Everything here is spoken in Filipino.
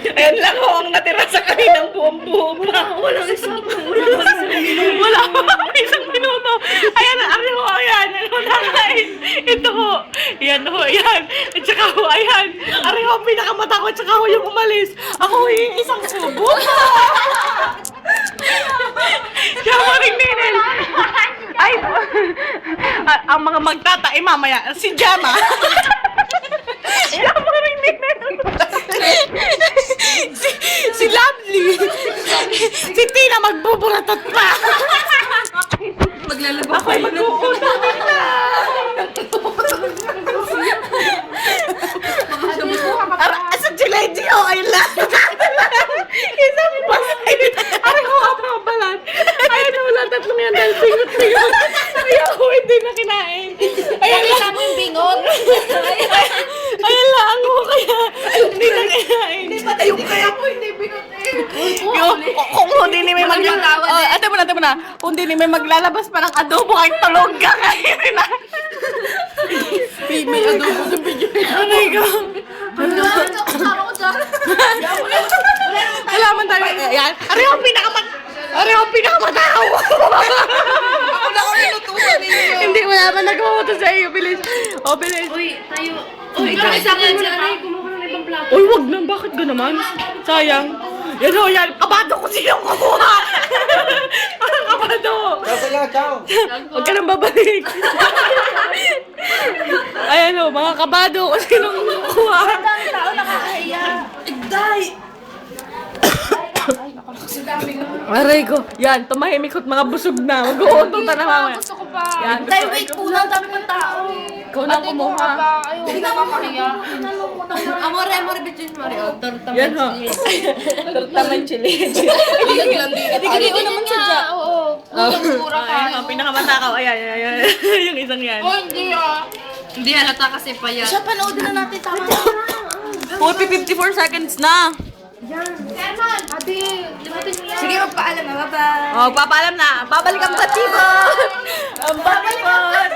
Ayan lang ho ang natira sa kaninang buong buo pa. Walang isang Wala pa isang minuto. Ayan, ari ho, ayan. Ano nakain? Ito ho. Ayan ho, ayan. At saka ho, ayan. Ari ho, pinakamatakot. At saka ho yung umalis. Ako ho yung isang subo. Kaya maring ninil. Ay, ang mga magtatae mamaya, si Jama. Kaya maring ninil. Si Lovely. Si Tina magbuburatot pa. maglalaba Ako ay mag-uusap na. Asa si Lady o ayun lang. Isang pasay. Ay ko ang mga balat. Ayun na wala tatlong yan dahil pingot-pingot. Kaya ako hindi na kinain. Ayun lang. mo yung bingot. Ayun lang ako kaya hindi na kinain. Ayun kaya mo hindi bingot Kung hindi ni may ate mo na. Kung hindi ni may maglalabas pa ng adobo kahit tulog ka kainin na. May adobo sa video. Aray ko. Wala man tayo. Ayan. Aray ang pinakamataw. Ako na kami lutusan ninyo. Hindi, wala man nagawa sa iyo. Bilis. O, bilis. Uy, tayo. Uy, isa ko na aray. Kumuha ng ibang plato. Uy, wag na. Bakit ka naman? Sayang. Yan o, yan. Kabado ko sinong kukuha. Parang kabado. Kasi nga, ciao. Huwag ka nang babalik. Ayan o, mga kabado ko sinong kukuha. Tao nakakahiya. Day! Aray ko. Yan, tumahimik ko't mga busog na. Mag-uuntot na mamaya. Gusto ko pa. Yan, Day, wait po lang. Dami pang tao. Ikaw na kumuha. Hindi na makakahiya. Amore, bitches, Mario. Torta Yan ho. Torta man chili. Hindi naman sadya. Oo. Mura ka. Ayan, ang pinakamatakaw. Ayan. Yung isang yan. Oh, hindi ah. Hindi halata kasi payat. Siya, panoodin na natin. Tama na. 54 seconds na. Herman! Ate, limutin mo yan. Sige, magpaalam na. Bye-bye. Oh, papaalam na. Babalik ang batibot. Ang batibot.